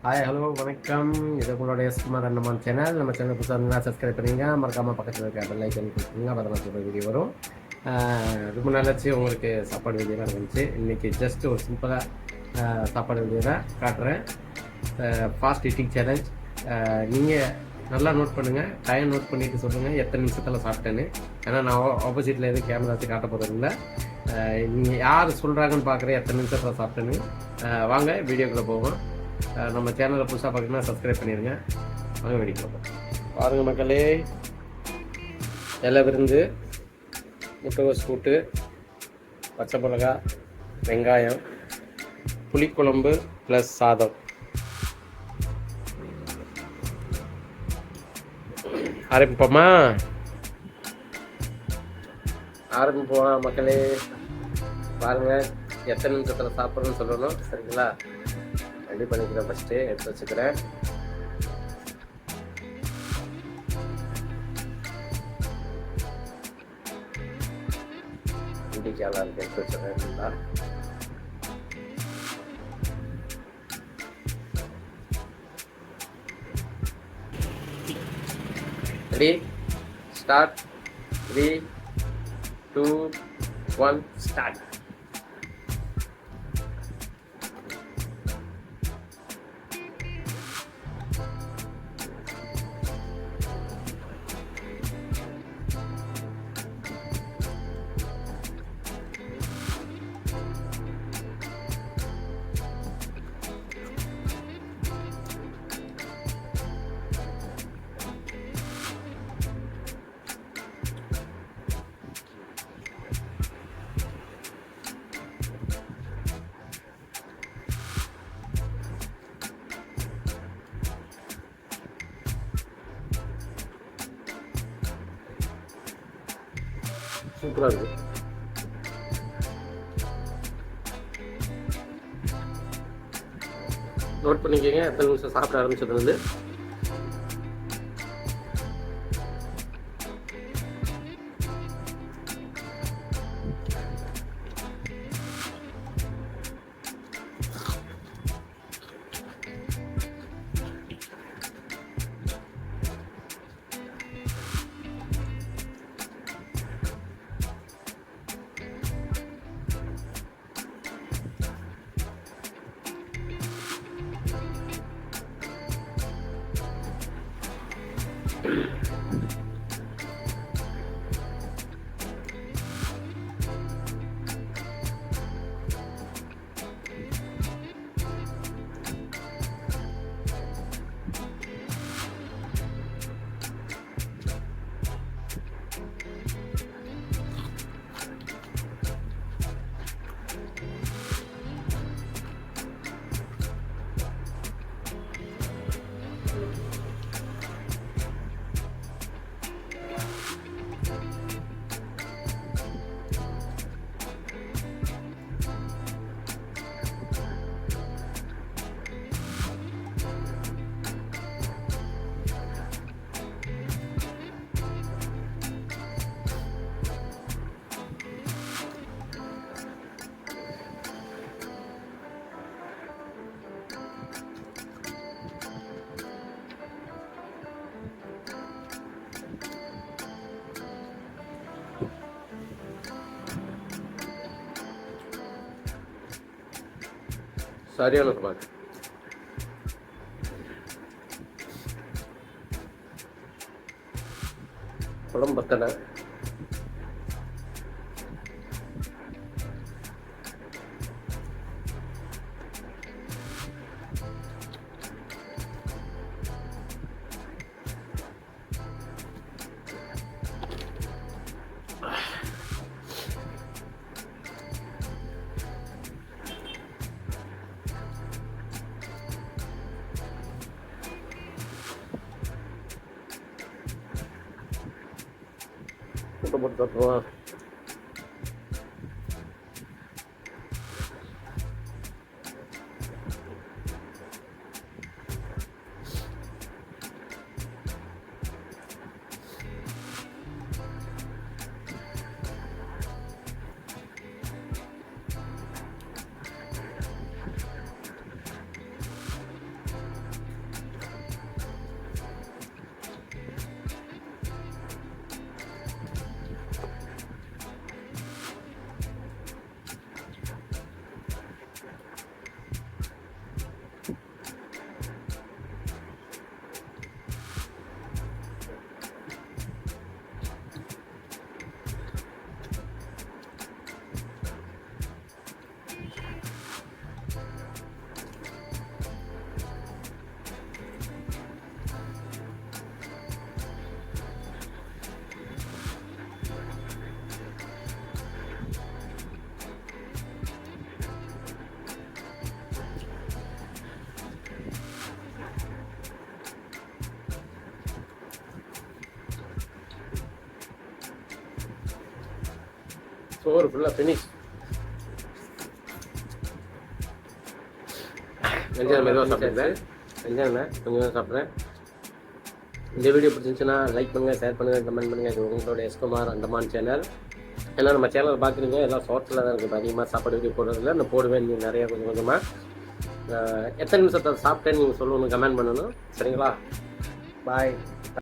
Hi hello வணக்கம். இது உங்களுடைய எஸ்குமார் அண்ணமான் சேனல். நம்ம சேனல் புதுசாக இருந்தால் சப்ஸ்கிரைப் பண்ணிங்க. மறக்காமல் பக்கத்தில் இருக்க பெல் ஐக்கன் கொடுத்துருங்க. அப்போ தான் சொல்கிற வீடியோ வரும். ரொம்ப நாளாச்சு உங்களுக்கு சாப்பாடு வீடியோலாம் இருந்துச்சு. இன்றைக்கி ஜஸ்ட் ஒரு சிம்பிளாக சாப்பாடு வீடியோ தான் காட்டுறேன். Fast eating challenge. நீங்கள் நல்லா நோட் பண்ணுங்கள், டைம் நோட் பண்ணிவிட்டு சொல்லுங்கள் எத்தனை நிமிஷத்தில் சாப்பிட்டேன்னு. ஏன்னா நான் ஆப்போசிட்டில் எதுவும் கேமரா வச்சு காட்ட போகிறதில்ல. நீங்கள் யார் சொல்கிறாங்கன்னு பார்க்குறேன் எத்தனை நிமிஷத்தில் சாப்பிட்டேன்னு. வாங்க வீடியோக்குள்ளே போவோம். நம்ம சேனலை புதுசாக பார்க்கணுன்னா சப்ஸ்கிரைப் பண்ணிடுங்க. வாங்க வெடிக்கலாம். பாருங்கள் மக்களே, இலை விருந்து, முட்டைகோஸ் கூட்டு, பச்சை மிளகா, வெங்காயம், புளிக்குழம்பு ப்ளஸ் சாதம். ஆரம்பிப்போமா மக்களே. பாருங்கள் எத்தனை நிமிஷத்தில் சாப்பிட்றேன்னு சொல்லணும். சரிங்களா? ரெடி பண்ணிக்கிறேன். ஃபஸ்ட்டு எடுத்து வச்சுக்கிறேன். இண்டிக்காலாம் இருக்கு, எடுத்து வச்சுக்கிறேன். Ready, start. 3, 2, 1 ஸ்டார்ட். சூப்பராக இருக்குது. நோட் பண்ணிக்கோங்க எத்தனை நிமிஷம் சாப்பிட ஆரம்பிச்சதுலேருந்து. சரியான பாட்டு. குழம்பு பத்தலை. கூட்ட போட்டு தட்டுருவான். சோறு ஃபுல்லாக ஃபினிஷ். வெஞ்சனம் மெதுவாக சாப்பிட்றேன். வெஞ்சனம் கொஞ்சம் சாப்பிட்றேன். இந்த வீடியோ பிடிச்சிருந்துச்சுன்னா லைக் பண்ணுங்கள், ஷேர் பண்ணுங்கள், கமெண்ட் பண்ணுங்கள். இது உங்களோட எஸ்குமார் அண்டமான் சேனல். ஏன்னா நம்ம சேனல் பார்க்குறீங்க எல்லாம் ஷார்ட்ஸில் தான் இருக்குது. அதிகமாக சாப்பாடு வீடியோ போடுறதில்ல. நான் போடுவேன் நீங்கள் நிறையா கொஞ்சம் கொஞ்சமாக. எத்தனை நிமிஷத்தை சாப்பிட்டேன்னு நீங்கள் சொல்லணும், கமெண்ட் பண்ணணும். சரிங்களா? பாய்.